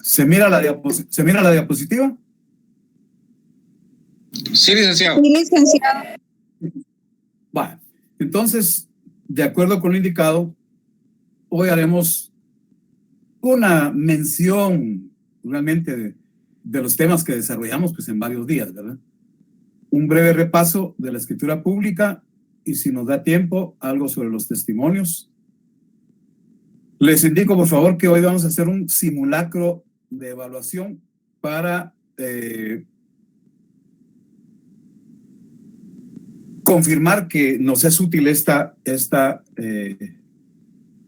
¿Se mira la diapositiva? Sí, licenciado. Sí, licenciado. Bueno, entonces, de acuerdo con lo indicado, hoy haremos una mención realmente de los temas que desarrollamos pues, en varios días, ¿verdad? Un breve repaso de la escritura pública y, si nos da tiempo, algo sobre los testimonios. Les indico, por favor, que hoy vamos a hacer un simulacro de evaluación para confirmar que nos es útil esta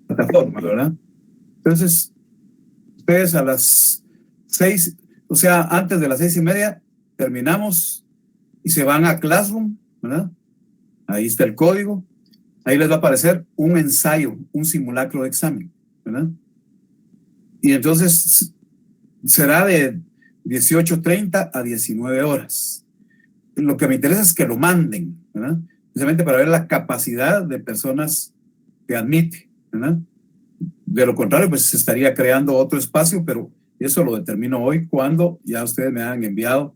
plataforma, ¿verdad? Entonces, ustedes a las 6, o sea, antes de las 6:30, terminamos y se van a Classroom, ¿verdad? Ahí está el código. Ahí les va a aparecer un ensayo, un simulacro de examen, ¿verdad? Y entonces será de 18:30 a 19 horas. Lo que me interesa es que lo manden, ¿verdad? Precisamente para ver la capacidad de personas que admite, ¿verdad? De lo contrario, pues se estaría creando otro espacio, pero eso lo determino hoy cuando ya ustedes me han enviado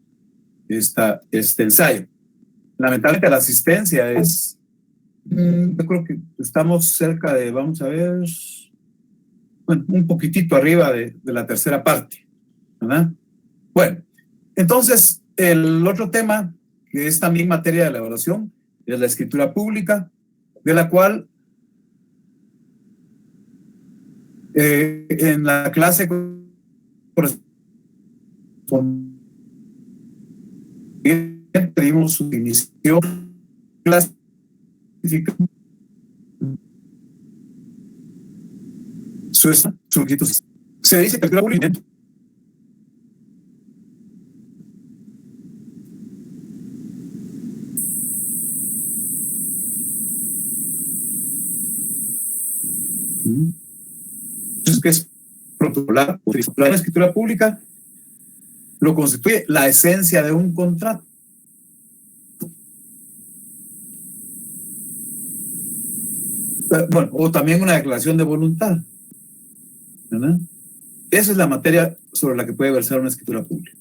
este ensayo. Lamentablemente la asistencia es, yo creo que estamos cerca de, vamos a ver, bueno, un poquitito arriba de la tercera parte, ¿verdad? Bueno, entonces el otro tema que es también materia de la evaluación es la escritura pública, de la cual en la clase tuvimos su inicio clasificación se dice que el pública que es protocolar o la escritura pública lo constituye la esencia de un contrato. Bueno, o también una declaración de voluntad, ¿verdad? Esa es la materia sobre la que puede versar una escritura pública.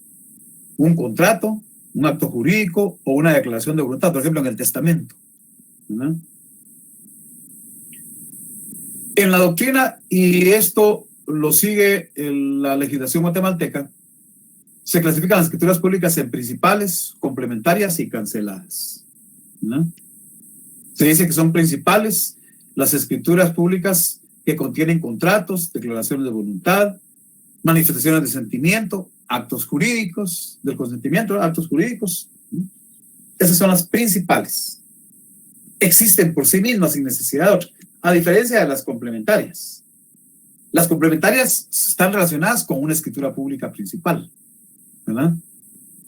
Un contrato, un acto jurídico o una declaración de voluntad, por ejemplo, en el testamento, ¿verdad? En la doctrina, y esto lo sigue la legislación guatemalteca, se clasifican las escrituras públicas en principales, complementarias y canceladas, ¿no? Se dice que son principales las escrituras públicas que contienen contratos, declaraciones de voluntad, manifestaciones de sentimiento, actos jurídicos, del consentimiento, actos jurídicos. Esas son las principales. Existen por sí mismas sin necesidad de otra, a diferencia de las complementarias. Las complementarias están relacionadas con una escritura pública principal, ¿verdad?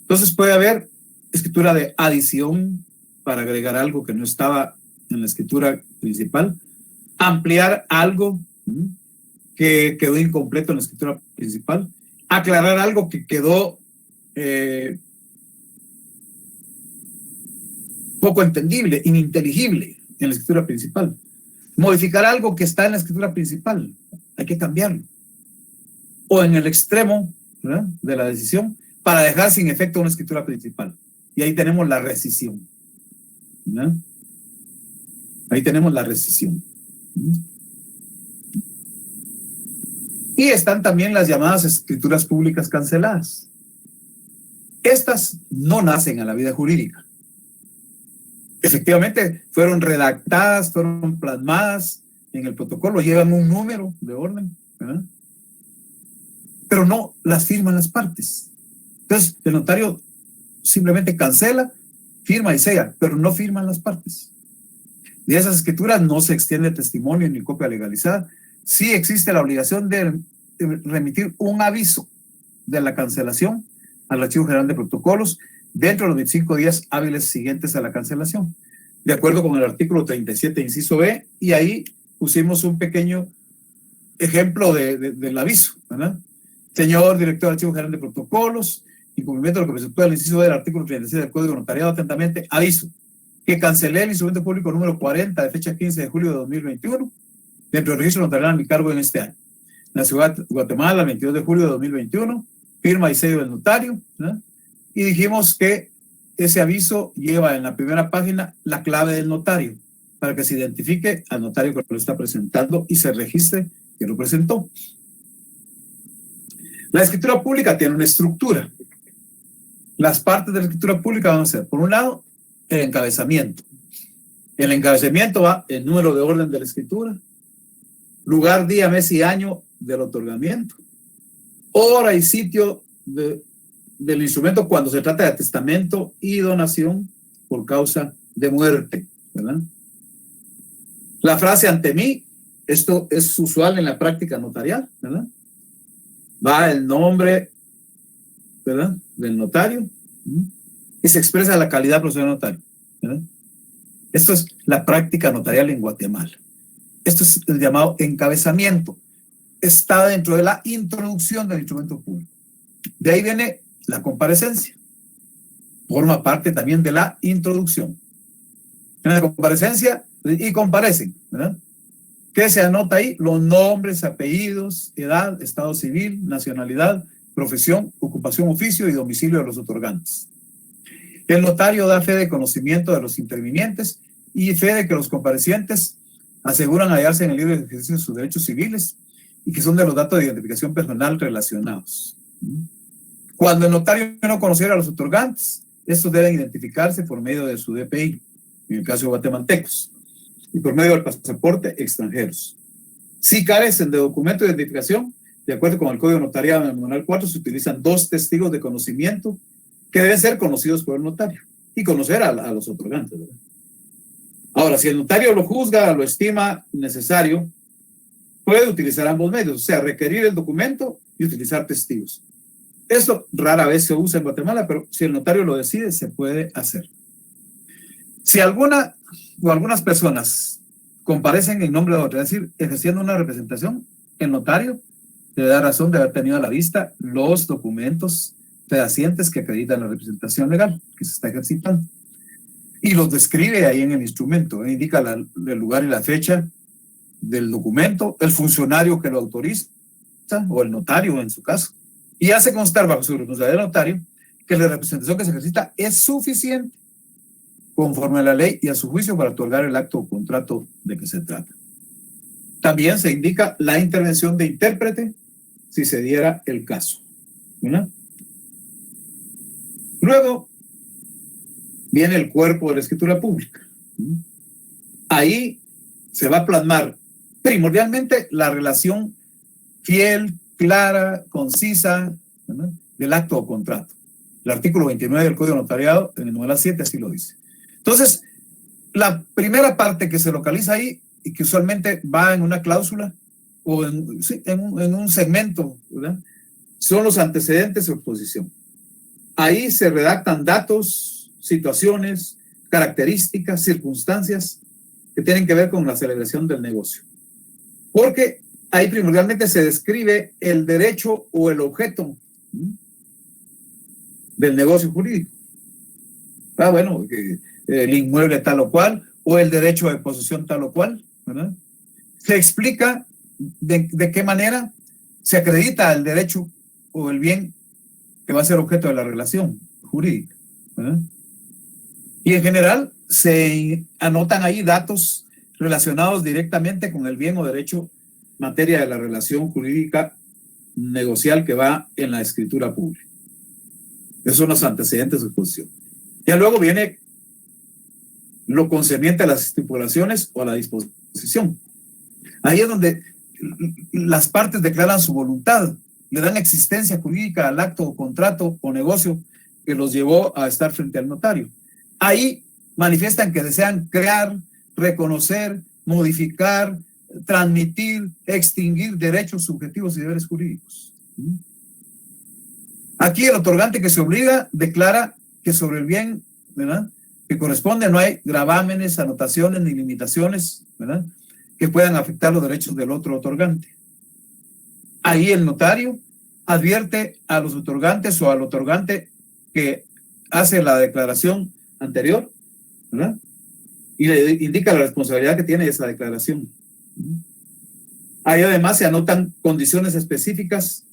Entonces puede haber escritura de adición para agregar algo que no estaba en la escritura principal, ampliar algo que quedó incompleto en la escritura principal, aclarar algo que quedó poco entendible, ininteligible en la escritura principal, modificar algo que está en la escritura principal, hay que cambiarlo, o en el extremo, ¿verdad?, de la decisión, para dejar sin efecto una escritura principal. Y ahí tenemos la rescisión, ¿verdad? Ahí tenemos la rescisión. Y están también las llamadas escrituras públicas canceladas. Estas no nacen a la vida jurídica. Efectivamente, fueron redactadas, fueron plasmadas en el protocolo, llevan un número de orden, ¿verdad?, pero no las firman las partes. Entonces, el notario simplemente cancela, firma y sella, pero no firman las partes. De esas escrituras no se extiende testimonio ni copia legalizada. Sí existe la obligación de remitir un aviso de la cancelación al Archivo General de Protocolos dentro de los 25 días hábiles siguientes a la cancelación, de acuerdo con el artículo 37, inciso B, y ahí pusimos un pequeño ejemplo del aviso, ¿verdad? Señor director del Archivo General de Protocolos, en cumplimiento de lo que presentó el inciso del artículo 36 del Código Notariado, atentamente, aviso que cancelé el instrumento público número 40 de fecha 15 de julio de 2021 dentro del registro notarial a mi cargo en este año. la ciudad de Guatemala, el 22 de julio de 2021, firma y sello del notario, ¿verdad? Y dijimos que ese aviso lleva en la primera página la clave del notario para que se identifique al notario que lo está presentando y se registre que lo presentó. La escritura pública tiene una estructura. Las partes de la escritura pública van a ser, por un lado, el encabezamiento. El encabezamiento va el número de orden de la escritura, lugar, día, mes y año del otorgamiento, hora y sitio del instrumento cuando se trata de testamento y donación por causa de muerte, ¿verdad? La frase ante mí, esto es usual en la práctica notarial, ¿verdad? Va el nombre, ¿verdad?, del notario, y se expresa la calidad profesional del notario, ¿verdad? Esto es la práctica notarial en Guatemala. Esto es el llamado encabezamiento. Está dentro de la introducción del instrumento público. De ahí viene la comparecencia. Forma parte también de la introducción. En la comparecencia, y comparecen, ¿verdad? ¿Qué se anota ahí? Los nombres, apellidos, edad, estado civil, nacionalidad, profesión, ocupación, oficio y domicilio de los otorgantes. El notario da fe de conocimiento de los intervinientes y fe de que los comparecientes aseguran hallarse en el libre ejercicio de sus derechos civiles y que son de los datos de identificación personal relacionados. Cuando el notario no conociera a los otorgantes, estos deben identificarse por medio de su DPI, en el caso de guatemaltecos, y por medio del pasaporte extranjeros. Si carecen de documento de identificación, de acuerdo con el Código Notariado en el Manual 4, se utilizan 2 testigos de conocimiento que deben ser conocidos por el notario y conocer a los otorgantes, ¿verdad? Ahora, si el notario lo juzga, lo estima necesario, puede utilizar ambos medios, o sea, requerir el documento y utilizar testigos. Esto rara vez se usa en Guatemala, pero si el notario lo decide, se puede hacer. Si alguna o algunas personas comparecen en nombre de otra, es decir, ejerciendo una representación, el notario debe dar razón de haber tenido a la vista los documentos fehacientes que acreditan la representación legal que se está ejercitando. Y los describe ahí en el instrumento, indica el lugar y la fecha del documento, el funcionario que lo autoriza, o el notario en su caso, y hace constar bajo su responsabilidad del notario que la representación que se ejercita es suficiente conforme a la ley y a su juicio para otorgar el acto o contrato de que se trata. También se indica la intervención de intérprete si se diera el caso, ¿verdad? Luego viene el cuerpo de la escritura pública. Ahí se va a plasmar primordialmente la relación fiel, clara, concisa, ¿verdad?, del acto o contrato. El artículo 29 del Código Notariado, en el numeral 7, así lo dice. Entonces, la primera parte que se localiza ahí y que usualmente va en una cláusula o en un segmento, ¿verdad?, son los antecedentes o exposición. Ahí se redactan datos, situaciones, características, circunstancias que tienen que ver con la celebración del negocio. Porque ahí primordialmente se describe el derecho o el objeto del negocio jurídico. Bueno, el inmueble tal o cual, o el derecho de posesión tal o cual, ¿verdad? Se explica de qué manera se acredita el derecho o el bien que va a ser objeto de la relación jurídica, ¿verdad? Y en general se anotan ahí datos relacionados directamente con el bien o derecho materia de la relación jurídica negocial que va en la escritura pública. Esos son los antecedentes de exposición. Ya luego viene lo concerniente a las estipulaciones o a la disposición. Ahí es donde las partes declaran su voluntad, le dan existencia jurídica al acto o contrato o negocio que los llevó a estar frente al notario. Ahí manifiestan que desean crear, reconocer, modificar, transmitir, extinguir derechos subjetivos y deberes jurídicos. Aquí el otorgante que se obliga declara que sobre el bien, ¿verdad?, que corresponde no hay gravámenes, anotaciones ni limitaciones, ¿verdad?, que puedan afectar los derechos del otro otorgante. Ahí el notario advierte a los otorgantes o al otorgante que hace la declaración anterior, ¿verdad?, y le indica la responsabilidad que tiene esa declaración. Ahí además se anotan condiciones específicas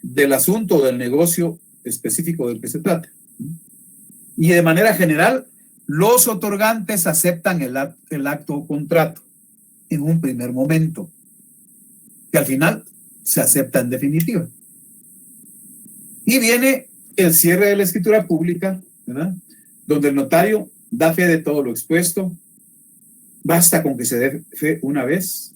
del asunto o del negocio específico del que se trata. Y de manera general, los otorgantes aceptan el acto o contrato en un primer momento, que al final se acepta en definitiva. Y viene el cierre de la escritura pública, ¿verdad? Donde el notario da fe de todo lo expuesto. Basta con que se dé fe una vez.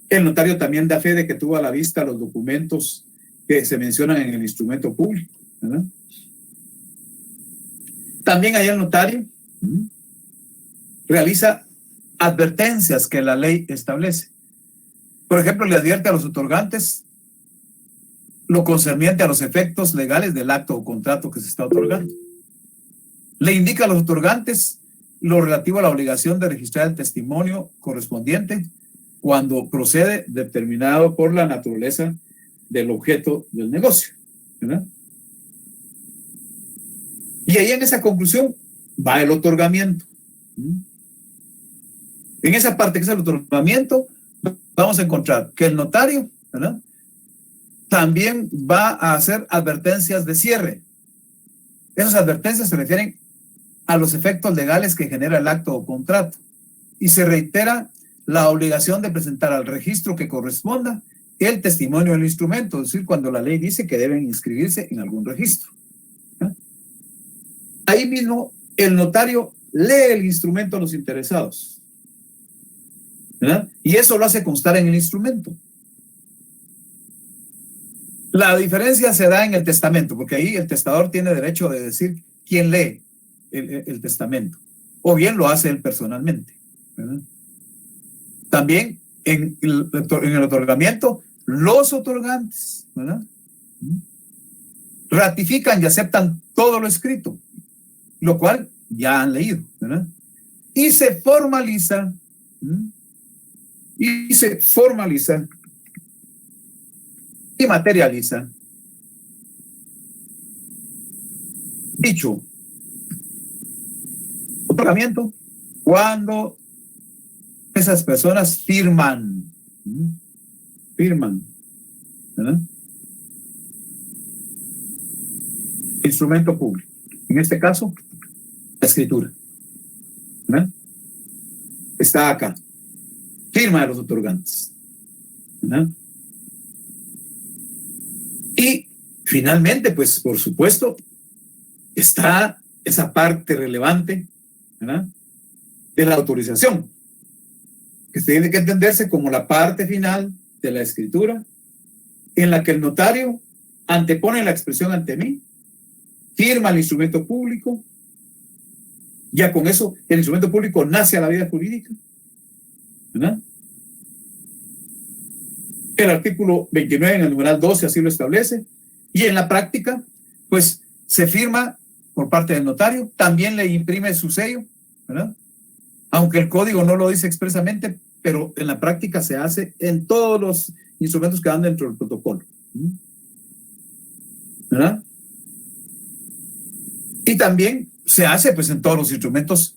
El notario también da fe de que tuvo a la vista los documentos que se mencionan en el instrumento público, ¿verdad? También ahí el notario realiza advertencias que la ley establece. Por ejemplo, le advierte a los otorgantes lo concerniente a los efectos legales del acto o contrato que se está otorgando. Le indica a los otorgantes lo relativo a la obligación de registrar el testimonio correspondiente cuando procede determinado por la naturaleza del objeto del negocio, ¿verdad? Y ahí en esa conclusión va el otorgamiento. En esa parte que es el otorgamiento, vamos a encontrar que el notario, ¿verdad?, también va a hacer advertencias de cierre. Esas advertencias se refieren a los efectos legales que genera el acto o contrato y se reitera la obligación de presentar al registro que corresponda el testimonio del instrumento, es decir, cuando la ley dice que deben inscribirse en algún registro. Ahí mismo el notario lee el instrumento a los interesados, ¿verdad? Y eso lo hace constar en el instrumento. La diferencia se da en el testamento, porque ahí el testador tiene derecho de decir quién lee el testamento, o bien lo hace él personalmente, ¿verdad? También en el otorgamiento, los otorgantes, ¿verdad?, ratifican y aceptan todo lo escrito, lo cual ya han leído, ¿verdad? Y se formaliza, y materializa dicho otorgamiento cuando esas personas firman, ¿verdad?, instrumento público. En este caso, la escritura, ¿verdad?, está acá. Firma de los otorgantes, ¿verdad? Y finalmente, pues por supuesto, está esa parte relevante, ¿verdad?, de la autorización, que tiene que entenderse como la parte final de la escritura, en la que el notario antepone la expresión ante mí, firma el instrumento público, ya con eso el instrumento público nace a la vida jurídica, ¿verdad? El artículo 29 en el numeral 12 así lo establece, y en la práctica, pues se firma por parte del notario, también le imprime su sello, ¿verdad?, aunque el código no lo dice expresamente, pero en la práctica se hace en todos los instrumentos que van dentro del protocolo, ¿verdad? Y también se hace pues en todos los instrumentos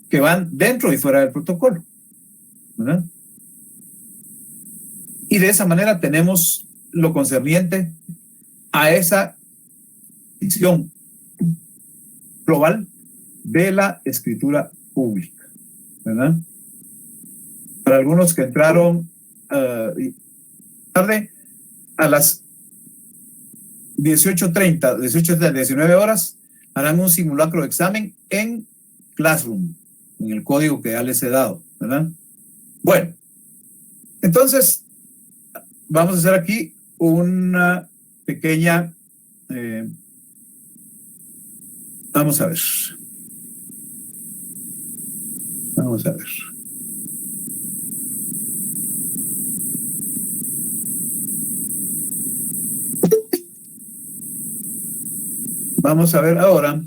que van dentro y fuera del protocolo, ¿verdad? Y de esa manera tenemos lo concerniente a esa visión global de la escritura pública, ¿verdad? Para algunos que entraron tarde, a las 19 horas, harán un simulacro de examen en Classroom, en el código que ya les he dado, ¿verdad? Bueno, entonces vamos a hacer aquí una pequeña, vamos a ver. Vamos a ver ahora.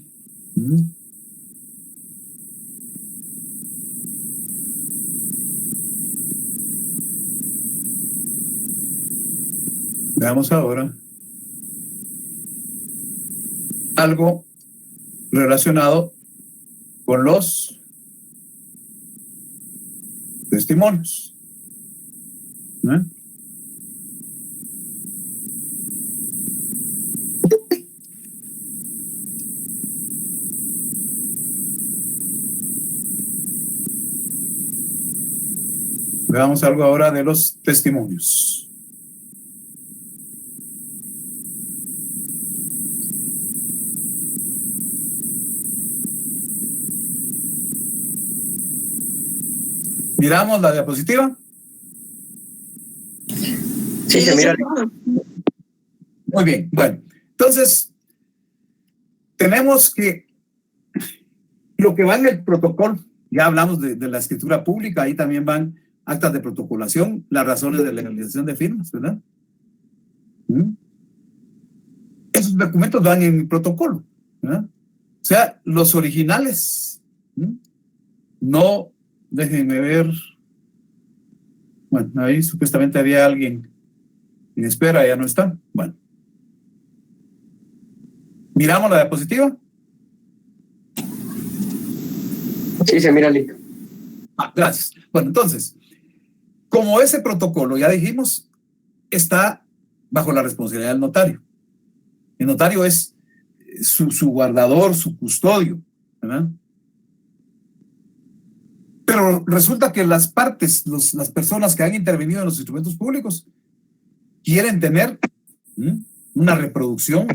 Veamos ahora algo relacionado con los testimonios. ¿eh? Veamos algo ahora de los testimonios. Miramos la diapositiva. Sí, se mira. Muy bien, bueno. Entonces, tenemos que lo que va en el protocolo, ya hablamos de la escritura pública, ahí también van actas de protocolación, las razones de legalización de firmas, ¿verdad? Esos documentos van en el protocolo, ¿verdad? O sea, los originales, no, déjenme ver, bueno, ahí supuestamente había alguien en espera, ya no está, bueno. ¿Miramos la diapositiva? Sí, se mira listo. Gracias. Bueno, entonces, como ese protocolo, ya dijimos, está bajo la responsabilidad del notario. El notario es su guardador, su custodio, ¿verdad? Pero resulta que las partes, las personas que han intervenido en los instrumentos públicos, quieren tener una reproducción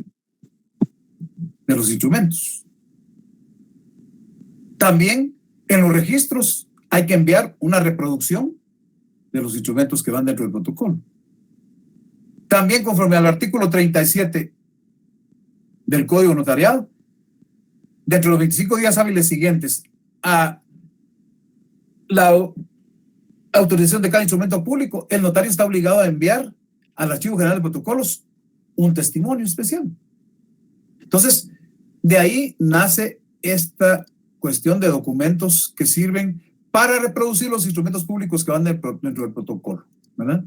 de los instrumentos. También en los registros hay que enviar una reproducción de los instrumentos que van dentro del protocolo. También conforme al artículo 37 del Código Notariado, dentro de los 25 días hábiles siguientes a la autorización de cada instrumento público, el notario está obligado a enviar al Archivo General de Protocolos un testimonio especial. Entonces, de ahí nace esta cuestión de documentos que sirven para reproducir los instrumentos públicos que van dentro del protocolo, ¿verdad?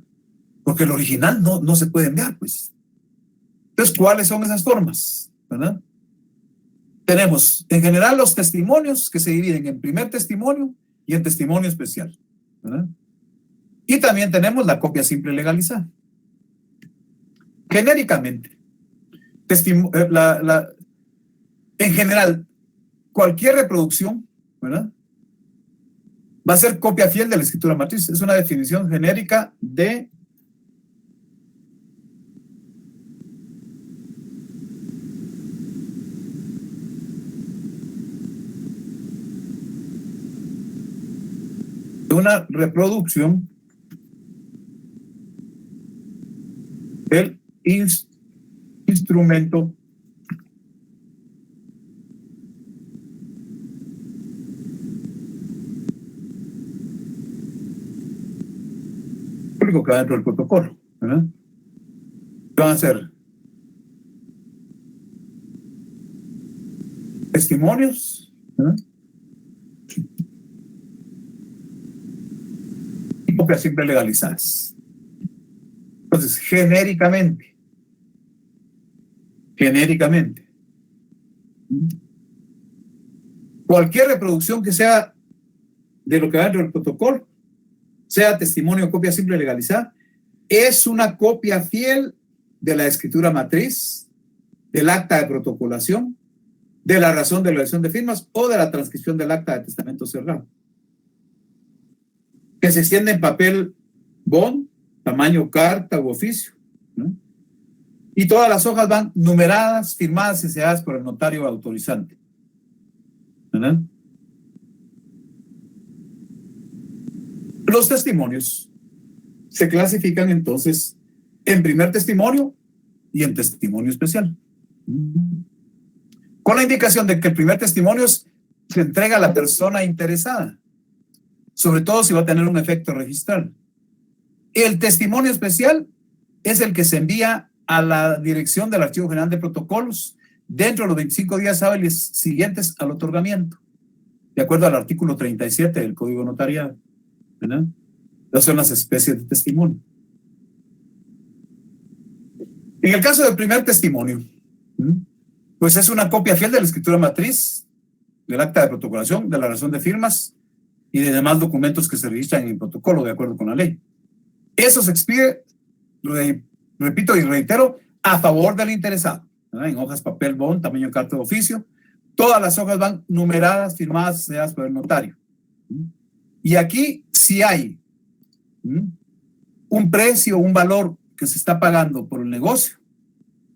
Porque el original no se puede enviar, pues. Entonces, ¿cuáles son esas formas? ¿Verdad? Tenemos, en general, los testimonios que se dividen en primer testimonio y en testimonio especial, ¿verdad? Y también tenemos la copia simple legalizada. Genéricamente, en general, cualquier reproducción, ¿verdad?, va a ser copia fiel de la escritura matriz. Es una definición genérica de una reproducción del instrumento público que va dentro del protocolo, ¿verdad? ¿Qué van a hacer? Testimonios, ¿verdad? Y copias simples legalizadas. Entonces, genéricamente, cualquier reproducción que sea de lo que va dentro del protocolo, sea testimonio o copia simple legalizada, es una copia fiel de la escritura matriz, del acta de protocolación, de la razón de legalización de firmas o de la transcripción del acta de testamento cerrado, que se extiende en papel bond, tamaño carta u oficio, ¿no? Y todas las hojas van numeradas, firmadas y selladas por el notario autorizante, ¿verdad? Los testimonios se clasifican entonces en primer testimonio y en testimonio especial, con la indicación de que el primer testimonio se entrega a la persona interesada, sobre todo si va a tener un efecto registral. El testimonio especial es el que se envía a la dirección del Archivo General de Protocolos dentro de los 25 días hábiles siguientes al otorgamiento, de acuerdo al artículo 37 del Código Notariado, ¿verdad? Esas son las especies de testimonio. En el caso del primer testimonio, pues es una copia fiel de la escritura matriz, del acta de protocolación, de la razón de firmas y de demás documentos que se registran en el protocolo de acuerdo con la ley. Eso se expide, repito y reitero, a favor del interesado, ¿verdad? En hojas papel bond, tamaño carta de oficio. Todas las hojas van numeradas, firmadas, selladas por el notario. Y aquí, si hay un precio, un valor que se está pagando por el negocio,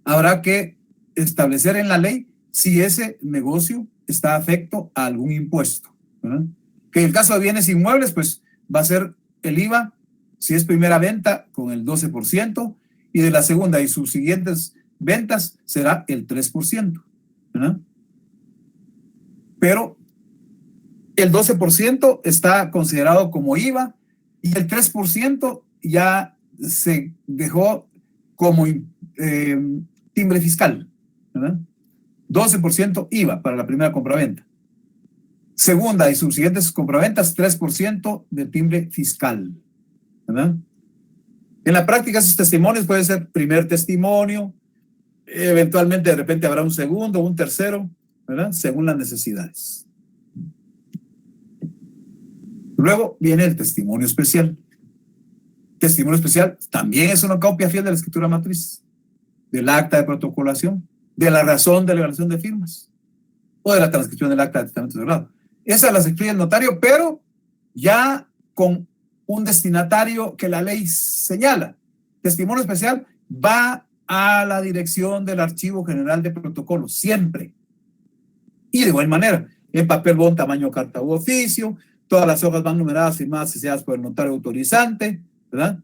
habrá que establecer en la ley si ese negocio está afecto a algún impuesto, ¿verdad? Que en el caso de bienes inmuebles, pues va a ser el IVA, si es primera venta, con el 12%, y de la segunda y sus siguientes ventas será el 3%, ¿verdad? Pero el 12% está considerado como IVA y el 3% ya se dejó como timbre fiscal, ¿verdad? 12% IVA para la primera compraventa. Segunda y subsiguientes compraventas, 3% de timbre fiscal, ¿verdad? En la práctica, esos testimonios pueden ser primer testimonio, eventualmente de repente habrá un segundo, un tercero, ¿verdad? Según las necesidades. Luego viene el testimonio especial. Testimonio especial también es una copia fiel de la escritura matriz, del acta de protocolación, de la razón de elevación de firmas o de la transcripción del acta de testamento sagrado. Esa la escribe el notario, pero ya con un destinatario que la ley señala. Testimonio especial va a la dirección del Archivo General de Protocolos, siempre. Y de igual manera, en papel bond, tamaño carta u oficio, todas las hojas van numeradas, firmadas y selladas por el notario autorizante, ¿verdad?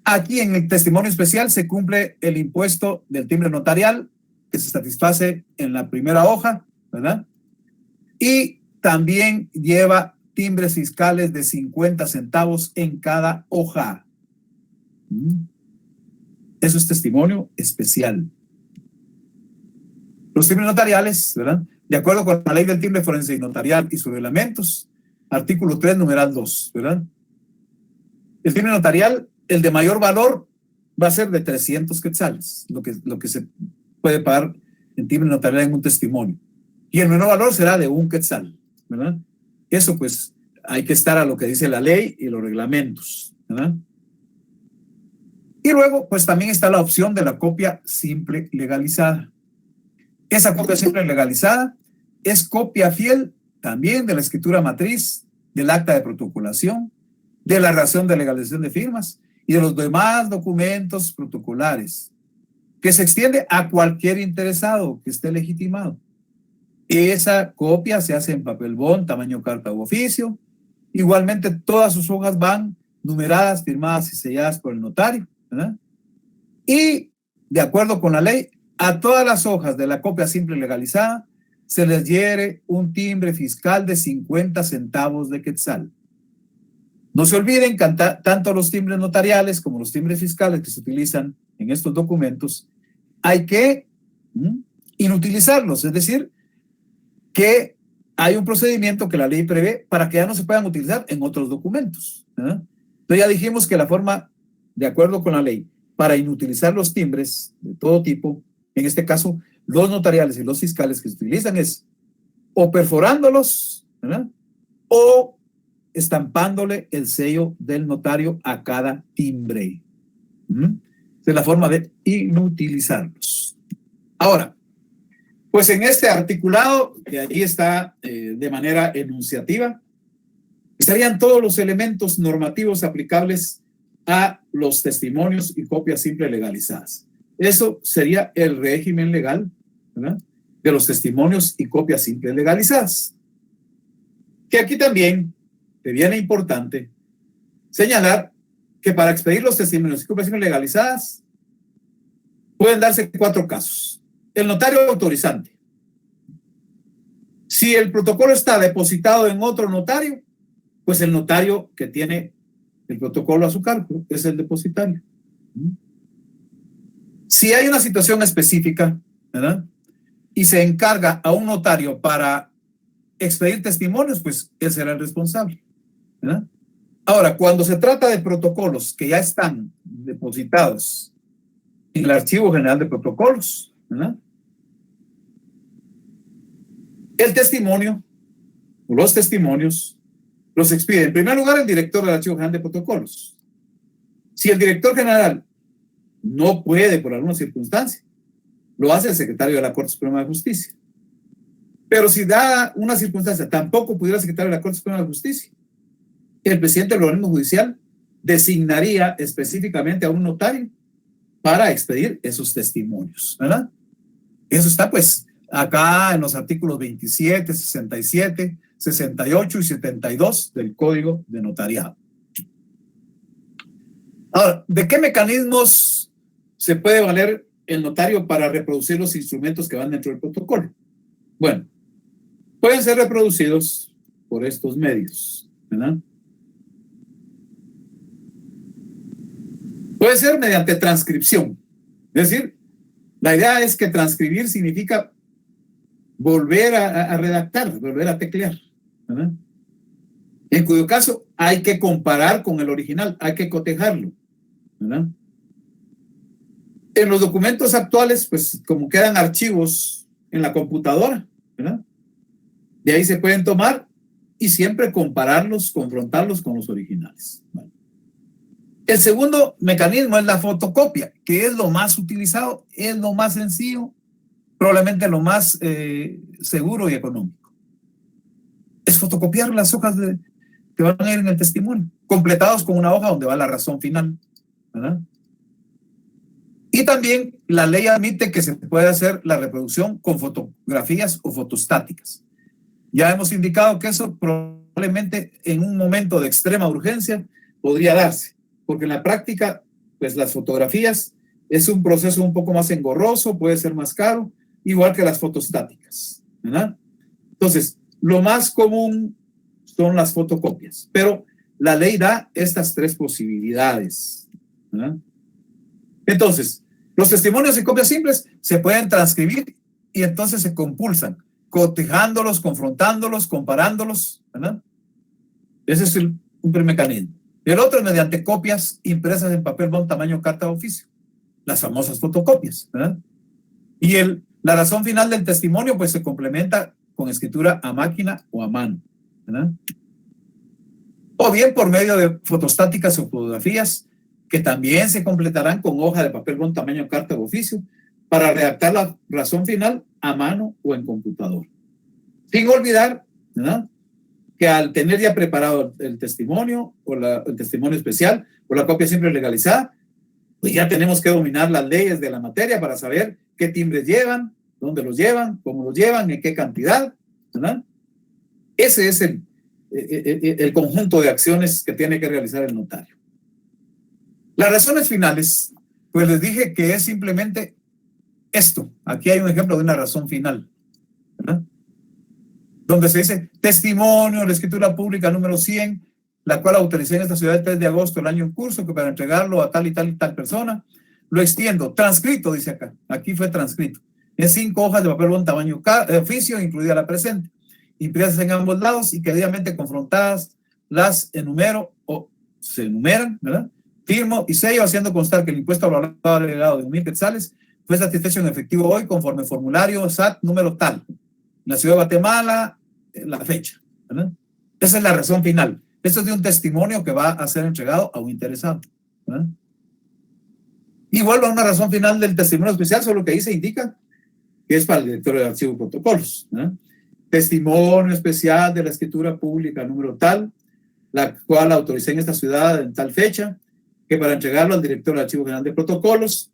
Aquí en el testimonio especial se cumple el impuesto del timbre notarial que se satisface en la primera hoja, ¿verdad? Y también lleva timbres fiscales de 50 centavos en cada hoja. Eso es testimonio especial. Los timbres notariales, ¿verdad? De acuerdo con la ley del timbre forense y notarial y sus reglamentos, artículo 3, numeral 2, ¿verdad? El timbre notarial, el de mayor valor, va a ser de 300 quetzales, lo que se puede pagar en timbre notarial en un testimonio. Y el menor valor será de 1 quetzal, ¿verdad? Eso pues hay que estar a lo que dice la ley y los reglamentos, ¿verdad? Y luego pues también está la opción de la copia simple legalizada. Esa copia simple legalizada es copia fiel también de la escritura matriz, del acta de protocolación, de la razón de legalización de firmas y de los demás documentos protocolares, que se extiende a cualquier interesado que esté legitimado. Esa copia se hace en papel bond, tamaño carta u oficio. Igualmente, todas sus hojas van numeradas, firmadas y selladas por el notario, ¿verdad? Y, de acuerdo con la ley, a todas las hojas de la copia simple legalizada se les diere un timbre fiscal de 50 centavos de quetzal. No se olviden que tanto los timbres notariales como los timbres fiscales que se utilizan en estos documentos hay que inutilizarlos, es decir, que hay un procedimiento que la ley prevé para que ya no se puedan utilizar en otros documentos, ¿verdad? Entonces ya dijimos que la forma, de acuerdo con la ley, para inutilizar los timbres de todo tipo, en este caso los notariales y los fiscales que se utilizan es o perforándolos, ¿verdad? O estampándole el sello del notario a cada timbre. Es la forma de inutilizarlos. Ahora, pues en este articulado, que ahí está de manera enunciativa, estarían todos los elementos normativos aplicables a los testimonios y copias simples legalizadas. Eso sería el régimen legal, ¿verdad?, de los testimonios y copias simples legalizadas. Que aquí también deviene importante señalar que para expedir los testimonios y copias simples legalizadas pueden darse 4 casos. El notario autorizante. Si el protocolo está depositado en otro notario, pues el notario que tiene el protocolo a su cargo es el depositario. Si hay una situación específica, ¿verdad?, y se encarga a un notario para expedir testimonios, pues él será el responsable, ¿verdad? Ahora, cuando se trata de protocolos que ya están depositados en el Archivo General de Protocolos, ¿verdad?, el testimonio o los testimonios los expide en primer lugar el director del Archivo General de Protocolos, Si el director general no puede por alguna circunstancia, lo hace el secretario de la Corte Suprema de Justicia. Pero si da una circunstancia, tampoco pudiera el secretario de la Corte Suprema de Justicia, el presidente del organismo judicial designaría específicamente a un notario para expedir esos testimonios, ¿verdad? Eso está pues acá en los artículos 27, 67, 68 y 72 del Código de Notariado. Ahora, ¿de qué mecanismos se puede valer el notario para reproducir los instrumentos que van dentro del protocolo? Bueno, pueden ser reproducidos por estos medios, ¿verdad? Puede ser mediante transcripción. Es decir, la idea es que transcribir significa volver a redactar, volver a teclear, ¿verdad? En cuyo caso hay que comparar con el original, hay que cotejarlo, ¿verdad? En los documentos actuales, pues como quedan archivos en la computadora, ¿verdad? De ahí se pueden tomar y siempre compararlos, confrontarlos con los originales. ¿Vale? El segundo mecanismo es la fotocopia, que es lo más utilizado, es lo más sencillo, probablemente lo más seguro y económico. Es fotocopiar las hojas que van a ir en el testimonio, completados con una hoja donde va la razón final, ¿verdad? Y también la ley admite que se puede hacer la reproducción con fotografías o fotostáticas. Ya hemos indicado que eso probablemente en un momento de extrema urgencia podría darse, porque en la práctica, pues las fotografías es un proceso un poco más engorroso, puede ser más caro, igual que las fotostáticas, ¿verdad? Entonces, lo más común son las fotocopias, pero la ley da estas tres posibilidades, ¿verdad? Entonces, los testimonios y copias simples se pueden transcribir y entonces se compulsan, cotejándolos, confrontándolos, comparándolos, ¿verdad? Ese es un primer mecanismo. El otro es mediante copias impresas en papel bond tamaño carta de oficio, las famosas fotocopias, ¿verdad? Y la razón final del testimonio pues se complementa con escritura a máquina o a mano, ¿verdad? O bien por medio de fotostáticas o fotografías que también se completarán con hoja de papel bond tamaño carta de oficio para redactar la razón final a mano o en computador. Sin olvidar, ¿verdad?, que al tener ya preparado el testimonio o el testimonio especial o la copia siempre legalizada, pues ya tenemos que dominar las leyes de la materia para saber qué timbres llevan, dónde los llevan, cómo los llevan, en qué cantidad, ¿verdad? Ese es el conjunto de acciones que tiene que realizar el notario. Las razones finales, pues les dije que es simplemente esto. Aquí hay un ejemplo de una razón final, ¿verdad?, donde se dice testimonio de la escritura pública número 100, la cual autoricé en esta ciudad el 3 de agosto del año en curso, que para entregarlo a tal y tal y tal persona, lo extiendo, transcrito, dice acá, aquí fue transcrito, en 5 hojas de papel bond tamaño oficio, incluida la presente, impresas en ambos lados y que debidamente confrontadas, las enumero o se enumeran, ¿verdad? Firmo y sello haciendo constar que el impuesto al valor agregado de 1,000 quetzales fue satisfecho en efectivo hoy conforme formulario SAT número tal, en la ciudad de Guatemala, la fecha, ¿verdad? Esa es la razón final. Esto es de un testimonio que va a ser entregado a un interesado, ¿verdad? Igual a una razón final del testimonio especial, solo que ahí se indica que es para el director del archivo de protocolos, ¿verdad? Testimonio especial de la escritura pública número tal, la cual autoricé en esta ciudad en tal fecha, que para entregarlo al director del archivo general de protocolos,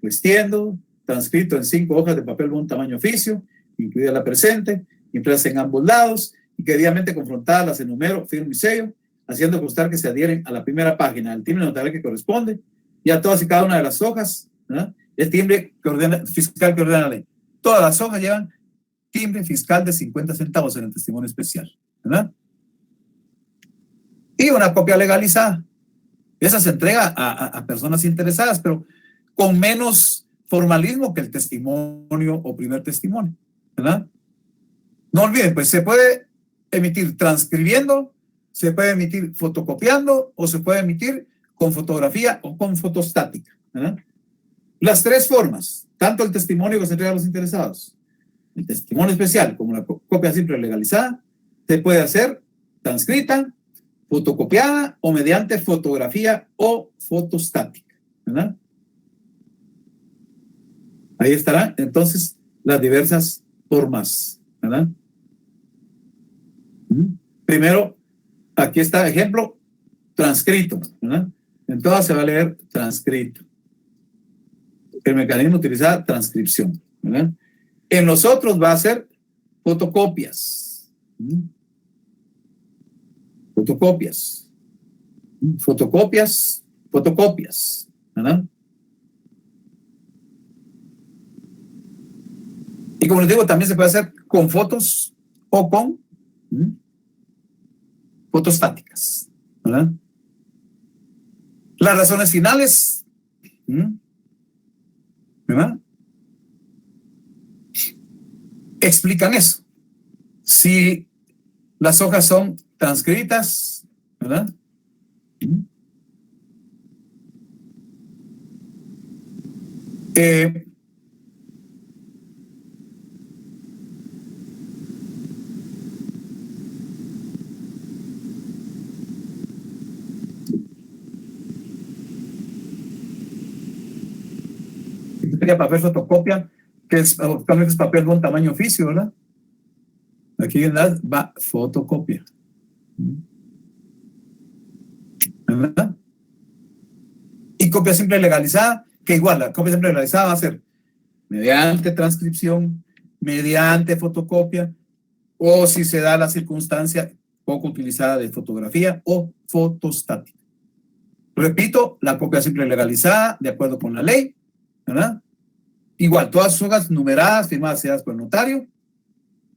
lo extiendo, transcrito en 5 hojas de papel bond tamaño oficio, incluida la presente, impresas en ambos lados y que debidamente confrontadas las enumero, firmo y sello, haciendo constar que se adhieren a la primera página del timbre notarial que corresponde y a todas y cada una de las hojas, ¿verdad?, el timbre fiscal que ordena la ley. Todas las hojas llevan timbre fiscal de 50 centavos en el testimonio especial, ¿verdad? Y una copia legalizada. Esa se entrega a personas interesadas, pero con menos formalismo que el testimonio o primer testimonio, ¿verdad? No olviden, pues se puede emitir transcribiendo, se puede emitir fotocopiando o se puede emitir con fotografía o con fotostática, ¿verdad? Las tres formas, tanto el testimonio que se entrega a los interesados, el testimonio especial como la copia simple legalizada, se puede hacer transcrita, fotocopiada o mediante fotografía o fotostática, ¿verdad? Ahí estarán entonces las diversas formas, ¿verdad? Primero, aquí está ejemplo, transcrito, ¿verdad? En todas se va a leer transcrito. El mecanismo utilizado, transcripción, ¿verdad? En los otros va a ser fotocopias. Fotocopias. Fotocopias, fotocopias, ¿verdad? Y como les digo, también se puede hacer con fotos o con fotostáticas, ¿verdad? Las razones finales, ¿verdad? Explican eso. Si las hojas son transcritas, ¿verdad? Papel fotocopia, que es papel de un tamaño oficio, ¿verdad? Aquí en la va fotocopia, ¿verdad? Y copia simple legalizada, que igual la copia simple legalizada va a ser mediante transcripción, mediante fotocopia, o si se da la circunstancia poco utilizada de fotografía o fotostática. Repito, la copia simple legalizada, de acuerdo con la ley, ¿verdad? Igual, todas sus hojas numeradas, firmadas, selladas por el notario,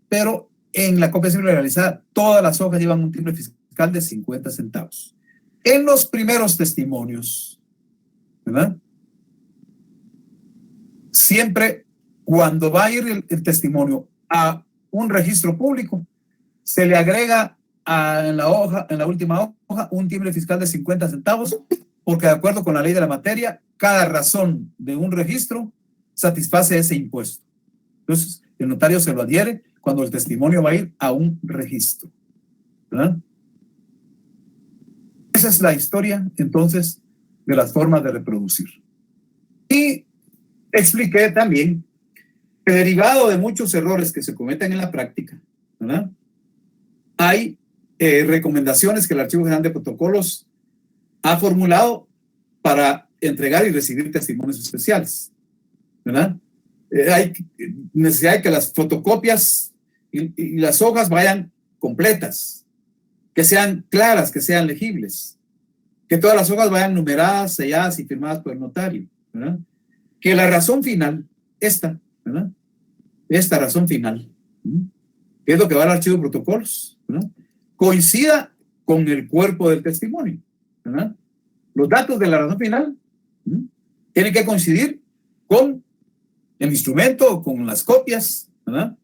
pero en la copia simple legalizada, todas las hojas llevan un timbre fiscal de 50 centavos. En los primeros testimonios, ¿verdad? Siempre cuando va a ir el testimonio a un registro público, se le agrega en la última hoja, un timbre fiscal de 50 centavos, porque de acuerdo con la ley de la materia, cada razón de un registro satisface ese impuesto. Entonces, el notario se lo adhiere cuando el testimonio va a ir a un registro, ¿verdad? Esa es la historia, entonces, de las formas de reproducir. Y expliqué también que derivado de muchos errores que se cometen en la práctica, ¿verdad? Hay recomendaciones que el Archivo General de Protocolos ha formulado para entregar y recibir testimonios especiales, ¿verdad? Hay necesidad de que las fotocopias y las hojas vayan completas, que sean claras, que sean legibles, que todas las hojas vayan numeradas, selladas y firmadas por el notario, ¿verdad? Que la razón final, ¿verdad? Esta razón final, que es lo que va al archivo de protocolos, ¿verdad? Coincida con el cuerpo del testimonio, ¿verdad? Los datos de la razón final tienen que coincidir con el instrumento, con las copias, ¿verdad?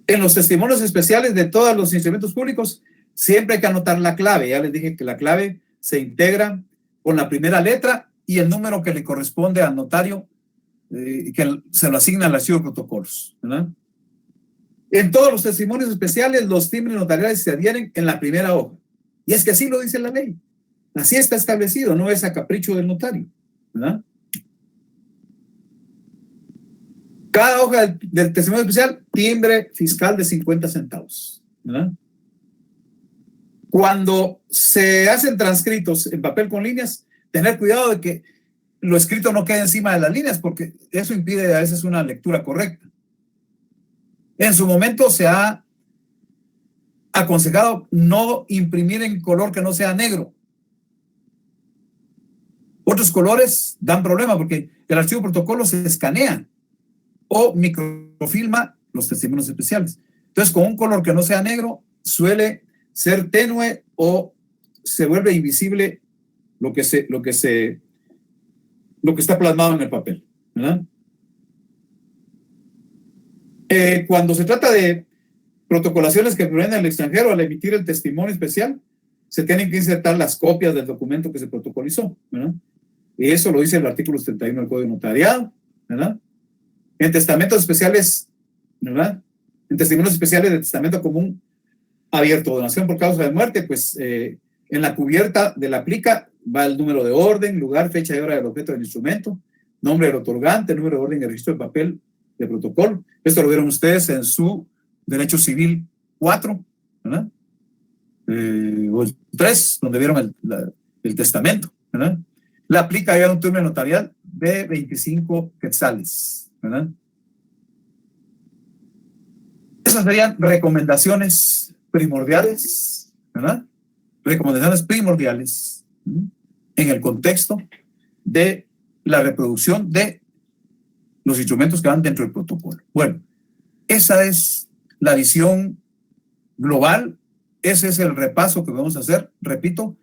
En los testimonios especiales de todos los instrumentos públicos, siempre hay que anotar la clave. Ya les dije que la clave se integra con la primera letra y el número que le corresponde al notario, que se lo asigna al archivo de protocolos, ¿verdad? En todos los testimonios especiales, los timbres notariales se adhieren en la primera hoja. Y es que así lo dice la ley. Así está establecido, no es a capricho del notario, ¿verdad? Cada hoja del testimonio especial, timbre fiscal de 50 centavos, ¿verdad? Cuando se hacen transcritos en papel con líneas, tener cuidado de que lo escrito no quede encima de las líneas, porque eso impide a veces una lectura correcta. En su momento se ha aconsejado no imprimir en color que no sea negro. Otros colores dan problema porque el archivo de protocolo se escanea o microfilma los testimonios especiales. Entonces, con un color que no sea negro, suele ser tenue o se vuelve invisible lo que está plasmado en el papel, ¿verdad? Cuando se trata de protocolaciones que provienen del extranjero, al emitir el testimonio especial, se tienen que insertar las copias del documento que se protocolizó, ¿verdad? Y eso lo dice el artículo 71 del Código de Notariado, ¿verdad? En testamentos especiales, ¿verdad? En testimonios especiales de testamento común, abierto donación por causa de muerte, pues en la cubierta de la plica va el número de orden, lugar, fecha y hora del objeto del instrumento, nombre del otorgante, número de orden y registro de papel de protocolo. Esto lo vieron ustedes en su Derecho Civil 4, ¿verdad? O el 3, donde vieron el testamento, ¿verdad? La plica lleva un turno notarial de 25 quetzales, ¿verdad? Esas serían recomendaciones primordiales, ¿verdad? Recomendaciones primordiales en el contexto de la reproducción de los instrumentos que van dentro del protocolo. Bueno, esa es la visión global, ese es el repaso que vamos a hacer, repito,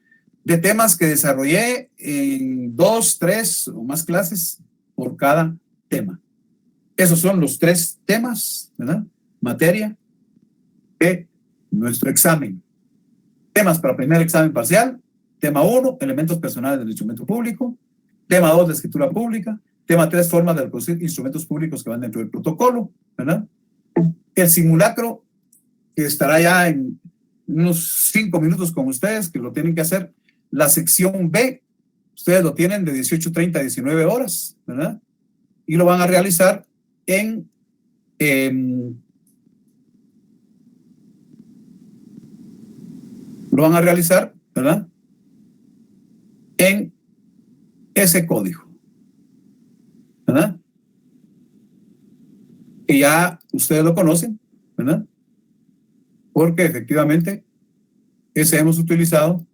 de temas que desarrollé en 2, 3 o más clases por cada tema. Esos son los 3 temas, ¿verdad? Materia de nuestro examen. Temas para primer examen parcial. Tema 1, elementos personales del instrumento público. Tema 2, la escritura pública. Tema 3, formas de reproducir instrumentos públicos que van dentro del protocolo, ¿verdad? El simulacro, que estará ya en unos 5 minutos con ustedes, que lo tienen que hacer. La sección B, ustedes lo tienen de 18:30 a 19 horas, ¿verdad? Y lo van a realizar ¿verdad? En ese código, ¿verdad? Que ya ustedes lo conocen, ¿verdad? Porque efectivamente ese hemos utilizado,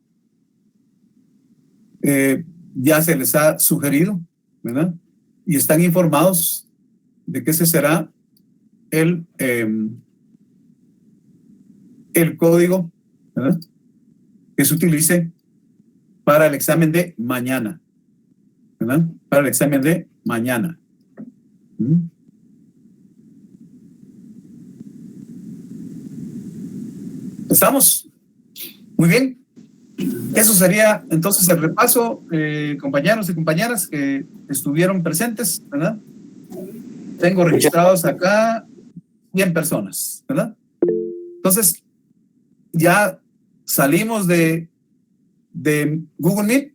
ya se les ha sugerido, ¿verdad? Y están informados de que ese será el código, ¿verdad?, que se utilice para el examen de mañana, ¿verdad? Para el examen de mañana. ¿Estamos? Muy bien. Eso sería entonces el repaso, compañeros y compañeras que estuvieron presentes, ¿verdad? Tengo registrados acá 100 personas, ¿verdad? Entonces, ya salimos de Google Meet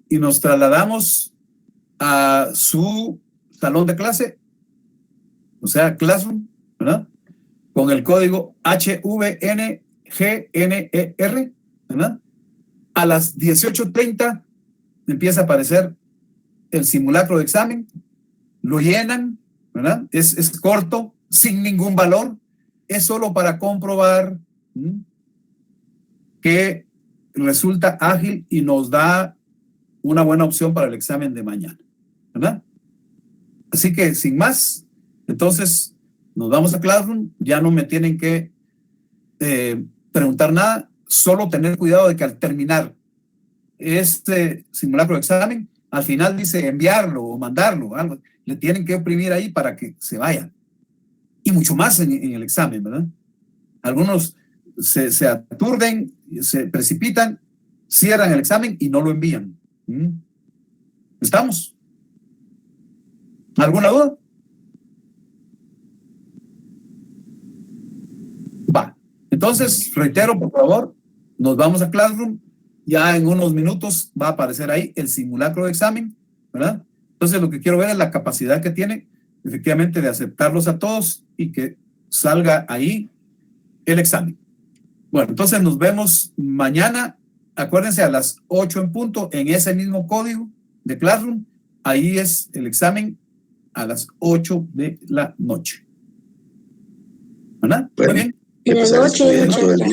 y nos trasladamos a su salón de clase, o sea, Classroom, ¿verdad? Con el código HVNGNER, ¿verdad? A las 18:30 empieza a aparecer el simulacro de examen, lo llenan, ¿verdad? Es corto, sin ningún valor, es solo para comprobar que resulta ágil y nos da una buena opción para el examen de mañana, ¿verdad? Así que sin más, entonces nos vamos a Classroom, ya no me tienen que preguntar nada, solo tener cuidado de que al terminar este simulacro de examen, al final dice enviarlo o mandarlo, algo, le tienen que oprimir ahí para que se vaya. Y mucho más en el examen, ¿verdad? Algunos se aturden, se precipitan, cierran el examen y no lo envían. ¿Estamos? ¿Alguna duda? Va. Entonces, reitero, por favor, nos vamos a Classroom. Ya en unos minutos va a aparecer ahí el simulacro de examen, ¿verdad? Entonces, lo que quiero ver es la capacidad que tiene, efectivamente, de aceptarlos a todos y que salga ahí el examen. Bueno, entonces nos vemos mañana. Acuérdense, a las 8 en punto, en ese mismo código de Classroom. Ahí es el examen a las 8 de la noche. ¿Verdad? Muy bien. De la noche.